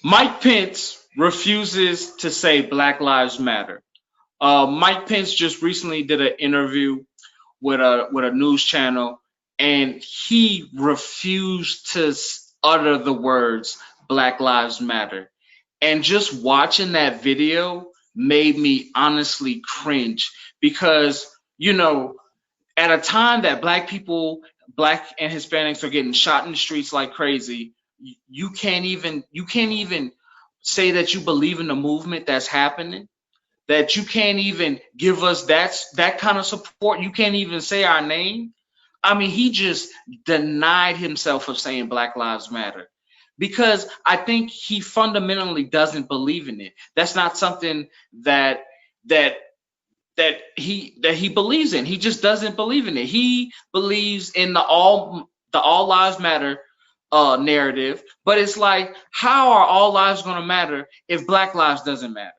Mike Pence refuses to say Black Lives Matter. Mike Pence just recently did an interview with a news channel, and he refused to utter the words Black Lives Matter. And just watching that video made me honestly cringe because you know at a time that black and Hispanics are getting shot in the streets like crazy, you can't even say that you believe in the movement that's happening. That you can't even give us that kind of support. You can't even say our name. I mean, he just denied himself of saying Black Lives Matter because I think he fundamentally doesn't believe in it. That's not something that that that he believes in. He just doesn't believe in it. He believes in the all lives matter narrative, but it's like, how are all lives going to matter if Black lives doesn't matter?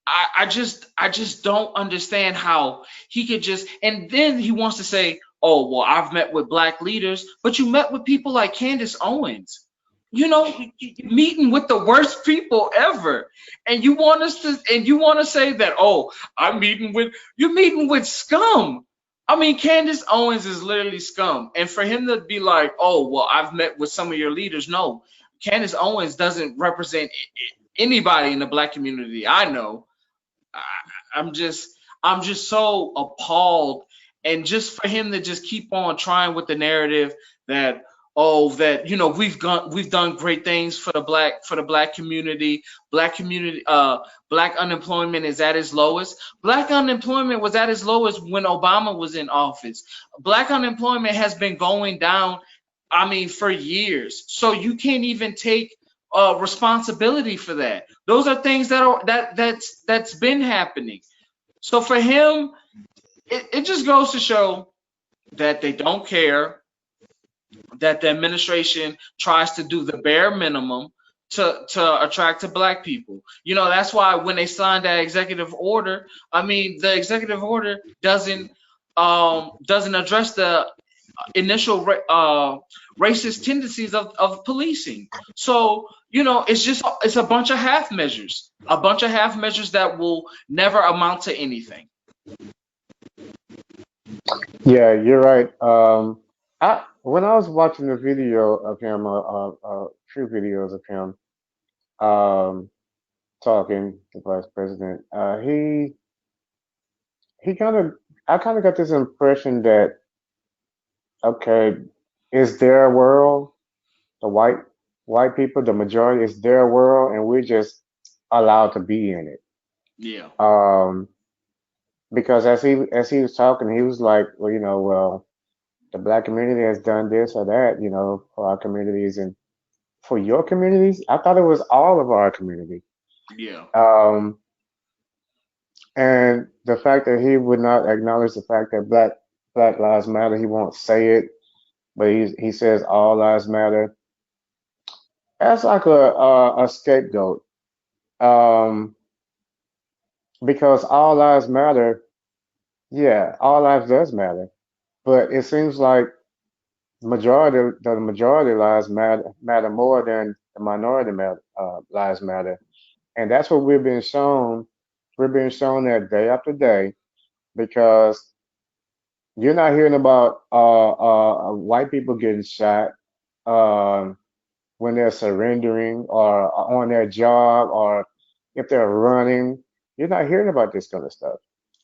I just don't understand how he could just, and then he wants to say, oh well, I've met with black leaders, but you met with people like Candace Owens. You're meeting with the worst people ever, and you want to say that, oh, you're meeting with scum. I mean, Candace Owens is literally scum, and for him to be like, oh well, I've met with some of your leaders. No, Candace Owens doesn't represent anybody in the black community I know. I, I'm just so appalled, and just for him to just keep on trying with the narrative that, oh, that we've done great things for the black community. Black unemployment is at its lowest. Black unemployment was at its lowest when Obama was in office. Black unemployment has been going down, I mean, for years. So you can't even take responsibility for that. Those are things that's been happening. So for him, it just goes to show that they don't care, that the administration tries to do the bare minimum to attract to black people. That's why when they signed that executive order, I mean, the executive order doesn't address the initial racist tendencies of policing. So it's a bunch of half measures that will never amount to anything. Yeah, you're right. When I was watching the video of him, a few videos of him talking to Vice President, he kind of, I kind of got this impression that, okay, is their world, the white people, the majority is their world, and we're just allowed to be in it. Yeah. Um, because as he was talking, he was like, well, well, the black community has done this or that, for our communities and for your communities. I thought it was all of our community. Yeah. Um, and the fact that he would not acknowledge the fact that Black Lives Matter, he won't say it, but he says all lives matter. That's like a scapegoat, um, because all lives matter. Yeah, all lives does matter, but it seems like the majority lives matter more than the minority lives matter, and that's what we're being shown. We're being shown that day after day because you're not hearing about white people getting shot um, when they're surrendering or on their job or if they're running. You're not hearing about this kind of stuff,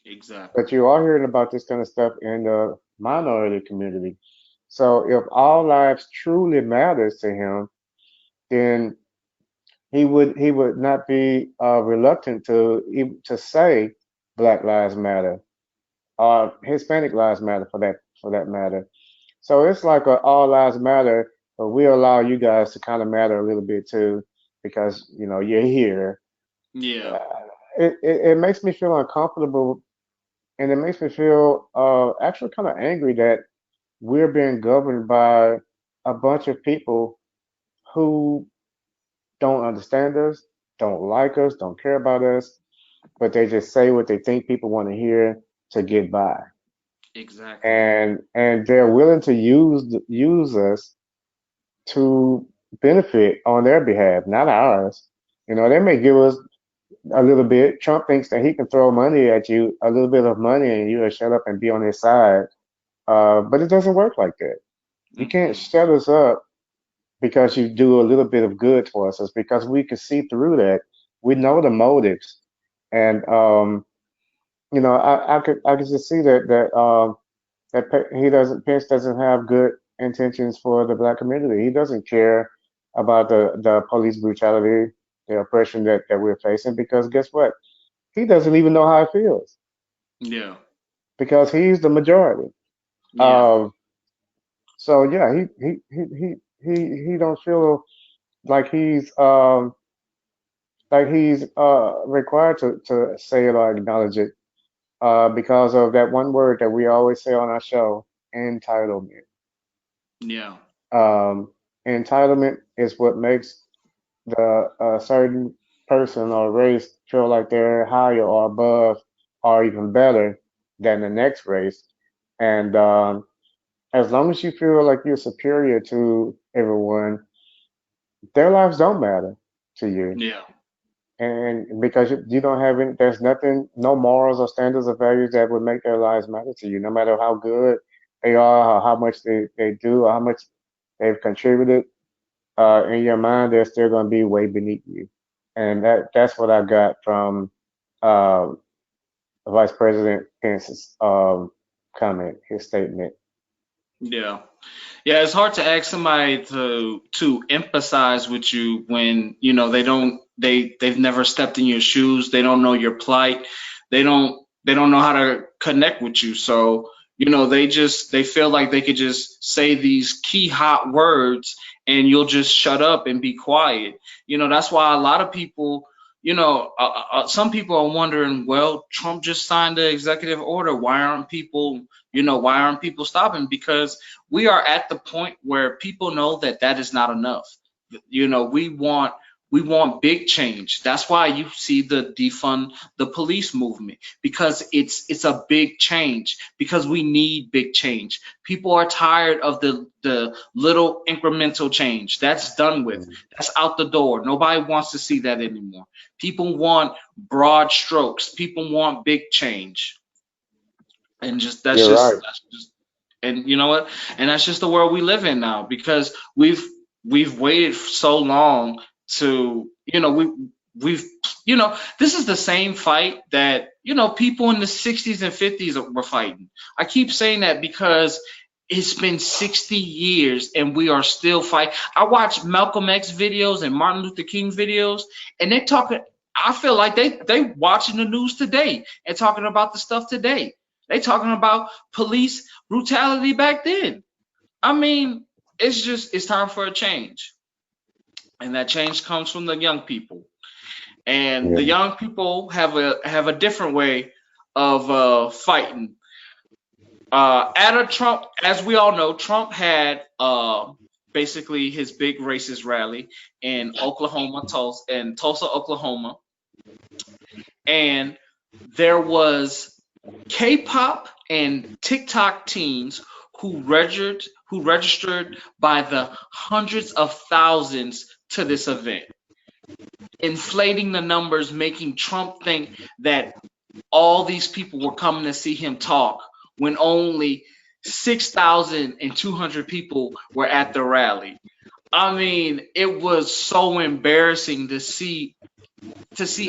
Exactly. but you are hearing about this kind of stuff in the minority community. So if all lives truly matters to him, then he would not be reluctant to say Black Lives Matter or Hispanic Lives Matter for that matter. So it's like a all lives matter, but we allow you guys to kind of matter a little bit too because you're here. Yeah. Uh, it makes me feel uncomfortable, and it makes me feel actually kind of angry that we're being governed by a bunch of people who don't understand us, don't like us, don't care about us, but they just say what they think people want to hear to get by. Exactly. And they're willing to use us to benefit on their behalf, not ours. You know, they may give us a little bit. Trump thinks that he can throw money at you, a little bit of money, and you'll shut up and be on his side. But it doesn't work like that. You can't Mm-mm. shut us up because you do a little bit of good towards us because we can see through that. We know the motives, and I could just see that he doesn't Pence doesn't have good intentions for the black community. He doesn't care about the police brutality, the oppression that we're facing because guess what? He doesn't even know how it feels Yeah. because he's the majority. Yeah. Um, so yeah, he don't feel like he's required to say it or acknowledge it because of that one word that we always say on our show, entitlement. Yeah. Um, entitlement is what makes the certain person or race feel like they're higher or above or even better than the next race. And as long as you feel like you're superior to everyone, their lives don't matter to you. Yeah. And because you don't have any, there's nothing, no morals or standards or values that would make their lives matter to you, no matter how good they are, or how much they do, or how much they've contributed. In your mind, they're still going to be way beneath you. And that's what I got from uh, Vice President Pence's comment, his statement. Yeah. Yeah, it's hard to ask somebody to empathize with you when, they've never stepped in your shoes, they don't know your plight, they don't know how to connect with you. So, they feel like they could just say these key hot words and you'll just shut up and be quiet. That's why a lot of people, some people are wondering, well, Trump just signed the executive order. Why aren't people stopping? Because we are at the point where people know that that is not enough. We want big change. That's why you see the defund the police movement, because it's a big change, because we need big change. People are tired of the little incremental change. That's done with. Mm. That's out the door. Nobody wants to see that anymore. People want broad strokes. People want big change. And just that's You're just right. that's just and you know what? And that's just the world we live in now, because we've waited so long to, we've this is the same fight that, people in the 60s and 50s were fighting. I keep saying that because it's been 60 years and we are still fighting. I watch Malcolm X videos and Martin Luther King videos, and they talking. I feel like they watching the news today and talking about the stuff today. They talking about police brutality back then. I mean, it's time for a change, and that change comes from the young people. And the Yeah. young people have a different way of fighting. At a Trump, as we all know, Trump had basically his big racist rally in Tulsa, Oklahoma, and there was K-pop and TikTok teens who registered by the hundreds of thousands to this event, inflating the numbers, making Trump think that all these people were coming to see him talk when only 6,200 people were at the rally. I mean, it was so embarrassing to see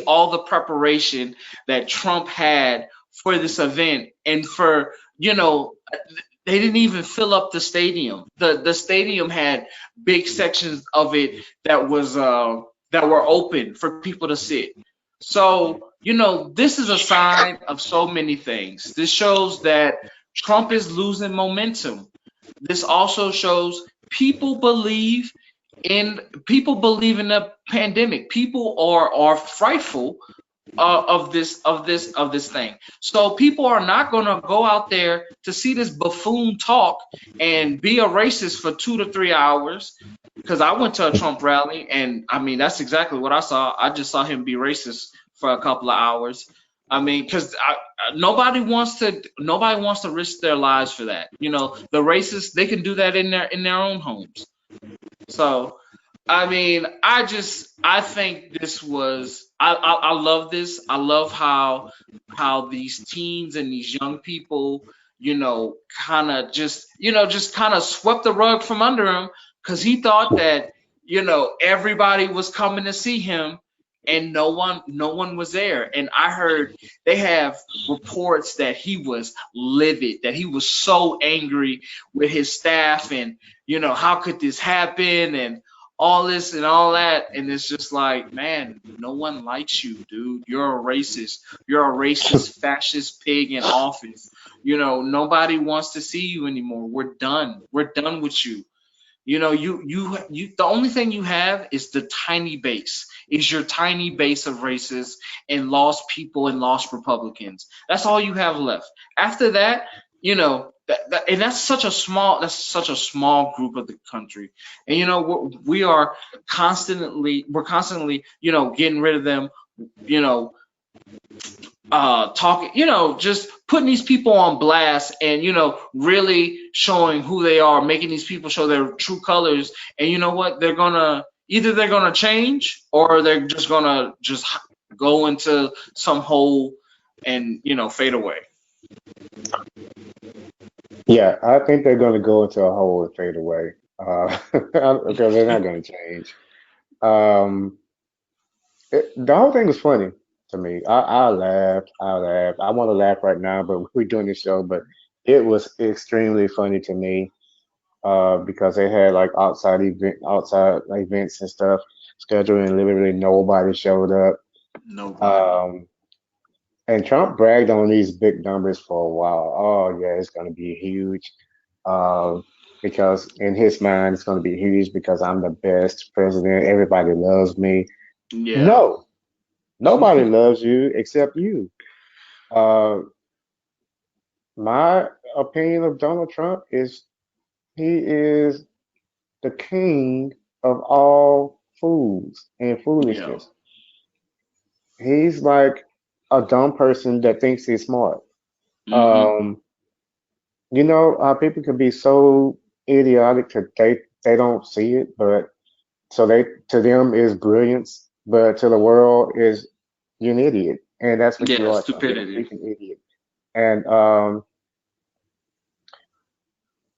all the preparation that Trump had for this event, and for, they didn't even fill up the stadium. The stadium had big sections of it that were open for people to sit. So, this is a sign of so many things. This shows that Trump is losing momentum. This also shows people believe people believe in the pandemic. People are frightful of this thing. So people are not going to go out there to see this buffoon talk and be a racist for 2 to 3 hours. Because I went to a Trump rally, and I mean that's exactly what I saw. I just saw him be racist for a couple of hours. I mean, because nobody wants to risk their lives for that. The racists, they can do that in their own homes. So I mean, I think this was I love this. I love how these teens and these young people, kind of just kind of swept the rug from under him because he thought that, everybody was coming to see him and no one was there. And I heard they have reports that he was livid, that he was so angry with his staff and, how could this happen and all this and all that. And it's just like, man, no one likes you, dude. You're a racist. You're a racist, fascist pig in office. Nobody wants to see you anymore. We're done. We're done with you. The only thing you have is the tiny base, is your tiny base of racists and lost people and lost Republicans. That's all you have left. After that, and that's such a small group of the country. And we're constantly, getting rid of them, you know, talking, just putting these people on blast and, really showing who they are, making these people show their true colors. And you know what? They're gonna change or they're just gonna just go into some hole and, fade away. Yeah, I think they're going to go into a hole and fade away because they're not going to change. Um, the whole thing was funny to me. I laughed. I laughed. I want to laugh right now, but we're doing this show. But it was extremely funny to me because they had like outside events and stuff scheduled, and literally nobody showed up. Nobody. Um, and Trump bragged on these big numbers for a while. Oh yeah, it's going to be huge. Um, because in his mind, it's going to be huge because I'm the best president. Everybody loves me. Yeah. No, nobody loves you except you. Uh, my opinion of Donald Trump is he is the king of all fools and Yeah. foolishness. He's like a dumb person that thinks he's smart. Hmm. Um, people can be so idiotic that they don't see it, but so they to them is brilliance, but to the world is you're an idiot, and that's what you Yeah, are, Trump. You're a stupidity. freaking idiot. And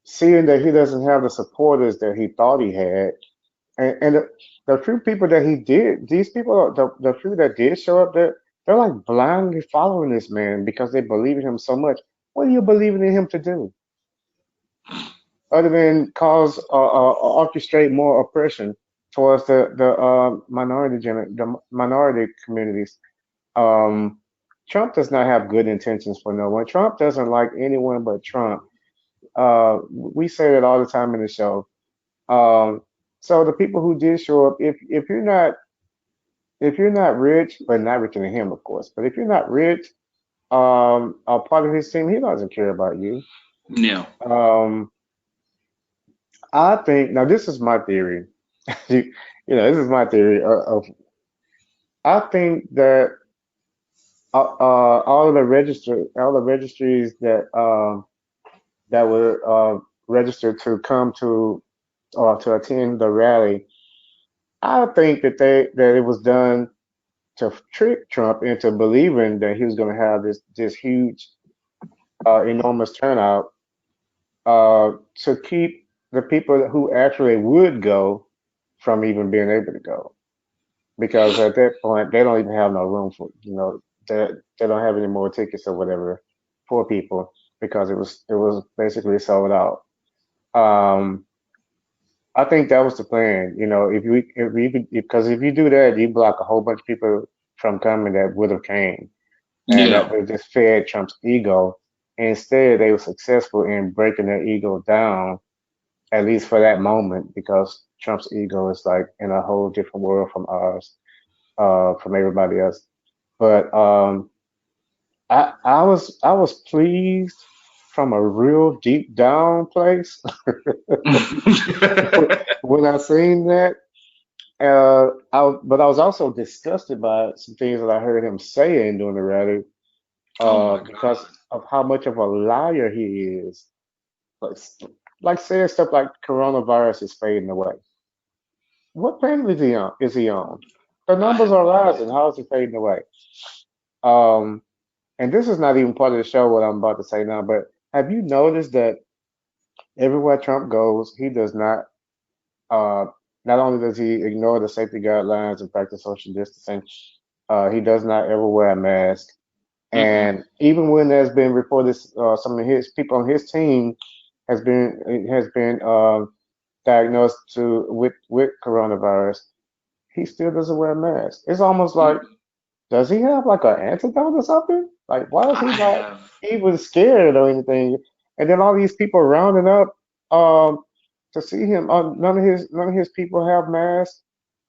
seeing that he doesn't have the supporters that he thought he had, and the few people that he did, these people, the few that did show up there, they're like blindly following this man because they believe in him so much. What are you believing in him to do, other than cause orchestrate more oppression towards the minority communities? Um, Trump does not have good intentions for no one. Trump doesn't like anyone but Trump. We say that all the time in the show. Um, so the people who did show up, if you're not rich, but not richer than him, of course, but if you're not rich, a part of his team, he doesn't care about you. Yeah. Um, I think now this is my theory. This is my theory of I think that all the registries that were registered to come to or to attend the rally, I think that it was done to trick Trump into believing that he was going to have this huge, enormous turnout to keep the people who actually would go from even being able to go. Because at that point, they don't even have no room for, they don't have any more tickets or whatever for people because it was basically sold out. Um, I think that was the plan. Because if you do that, you block a whole bunch of people from coming that would have came, and that Yeah. would just fed Trump's ego. Instead, they were successful in breaking their ego down, at least for that moment, because Trump's ego is like in a whole different world from ours, from everybody else. But I was pleased from a real deep down place when I seen that. But I was also disgusted by some things that I heard him saying during the rally, Oh my because God. of how much of a liar he is. Like, like saying stuff like coronavirus is fading away. What planet is he on? Is he on? The I numbers have are no rising. idea. How is it fading away? Um, and this is not even part of the show. What I'm about to say now, but have you noticed that everywhere Trump goes, he does not. Uh, Not only does he ignore the safety guidelines and practice social distancing, he does not ever wear a mask. Mm-mm. And even when there's been reported, some of his people on his team has been diagnosed with coronavirus, he still doesn't wear a mask. It's almost like, Mm-mm. does he have like an antidote or something? Like, why is he I not have. even scared or anything? And then all these people rounding up um to see him. None of his people have masks.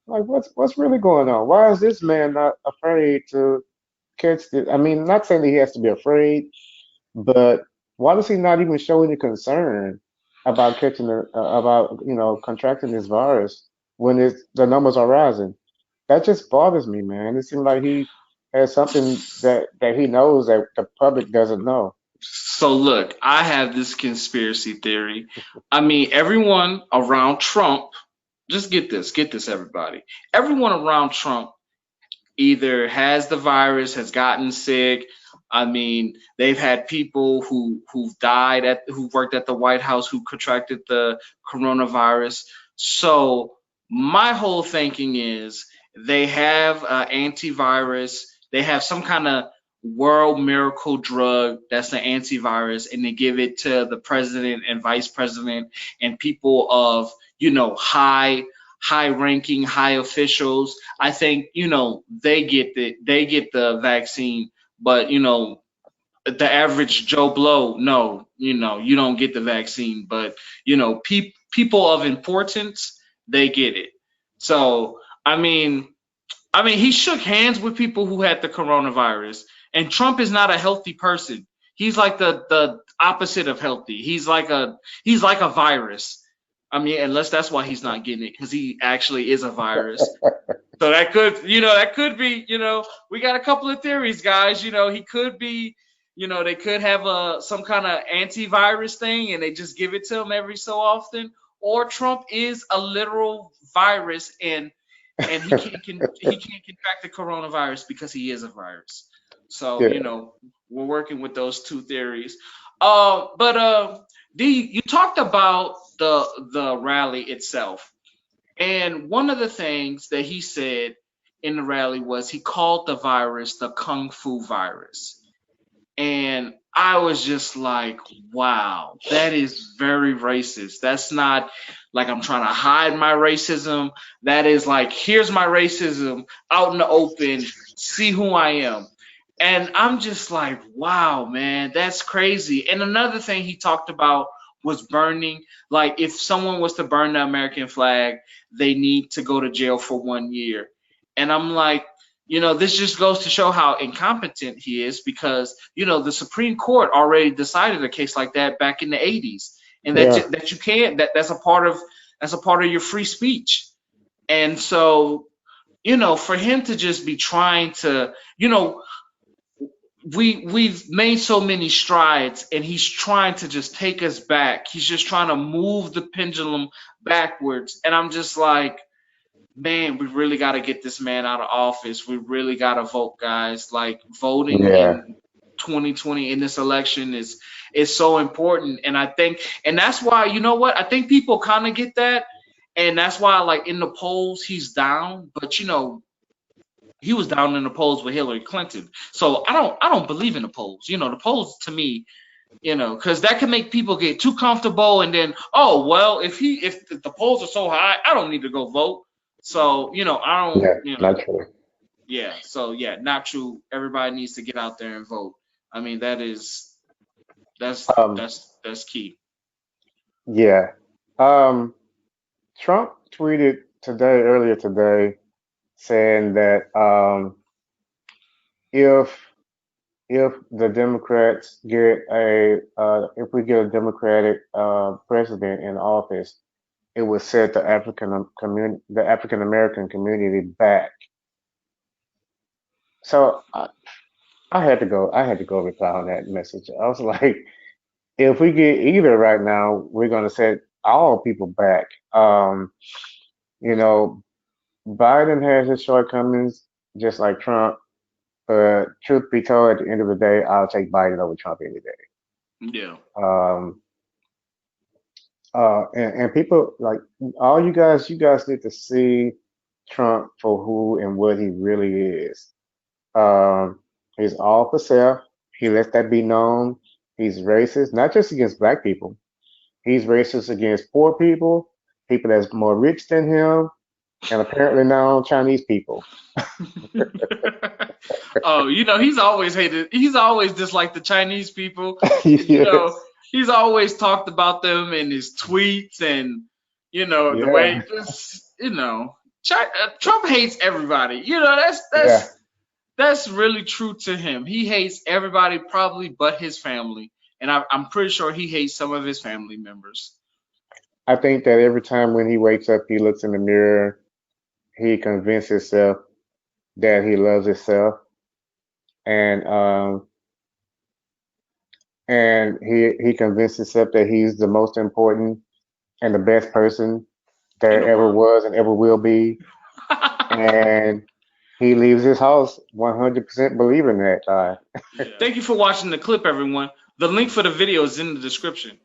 Like, what's really going on? Why is this man not afraid to catch this? I mean, not saying that he has to be afraid, but why does he not even show any concern about about contracting this virus when the numbers are rising? That just bothers me, man. It seems like he has something that he knows that the public doesn't know. So look, I have this conspiracy theory. I mean, everyone around Trump, just get this, everybody. Everyone around Trump either has the virus, has gotten sick. I mean, they've had people who've died who worked at the White House who contracted the coronavirus. So my whole thinking is they have antivirus. They have some kind of world miracle drug that's an antivirus, and they give it to the president and vice president and people of high ranking, high officials. I think they get the vaccine, but the average Joe Blow, no, you don't get the vaccine, but people of importance, they get it. So I mean, he shook hands with people who had the coronavirus, and Trump is not a healthy person. He's like the opposite of healthy. He's like a virus. I mean, unless that's why he's not getting it, because he actually is a virus. So that could be, we got a couple of theories, guys. He could be, they could have some kind of antivirus thing and they just give it to him every so often. Or Trump is a literal virus and he can't contract the coronavirus because he is a virus. So, Yeah, we're working with those two theories. But D, you talked about the rally itself. And one of the things that he said in the rally was he called the virus the Kung Fu virus. And I was just like, wow, that is very racist. That's not like I'm trying to hide my racism. That is like, here's my racism out in the open. See who I am. And I'm just like, wow, man, that's crazy. And another thing he talked about was burning. Like, if someone was to burn the American flag, they need to go to jail for 1 year. And I'm like, this just goes to show how incompetent he is because, the Supreme Court already decided a case like that back in the 80s. And that, yeah, that you can't, that's a part of your free speech. And so, for him to just be trying to, we've made so many strides and he's trying to just take us back. He's just trying to move the pendulum backwards. And I'm just like, man, we really got to get this man out of office. We really got to vote, guys. Like, voting yeah. in 2020 in this election is so important. And that's why, you know what? I think people kind of get that. And that's why, like, in the polls, he's down. But he was down in the polls with Hillary Clinton. So I don't believe in the polls. The polls to me, because that can make people get too comfortable and then, oh well, if the polls are so high, I don't need to go vote. So I don't, Yeah, not true. yeah. So yeah, not true. Everybody needs to get out there and vote. I mean, that's Um, that's key. yeah. Um, Trump tweeted earlier today, saying that if the Democrats if we get a Democratic president in office, it would set the African American community back. So I had to go reply on that message. I was like, if we get either right now, we're gonna set all people back. You know, Biden has his shortcomings, just like Trump. But truth be told, at the end of the day, I'll take Biden over Trump any day. Yeah. Um, and people like all you guys need to see Trump for who and what he really is. Um, he's all for self. He lets that be known. He's racist, not just against black people. He's racist against poor people, people that's more rich than him, and apparently now Chinese people. Oh, he's always hated. He's always disliked the Chinese people. Yes. He's always talked about them in his tweets and the way Yeah. just Trump hates everybody. That's Yeah. that's that's really true to him. He hates everybody probably but his family, and I'm pretty sure he hates some of his family members. I think that every time when he wakes up, he looks in the mirror, he convinces himself that he loves himself, and he convinces himself that he's the most important and the best person In there the ever world. was and ever will be, and he leaves his house 100% believing that lie. Thank you for watching the clip, everyone. The link for the video is in the description.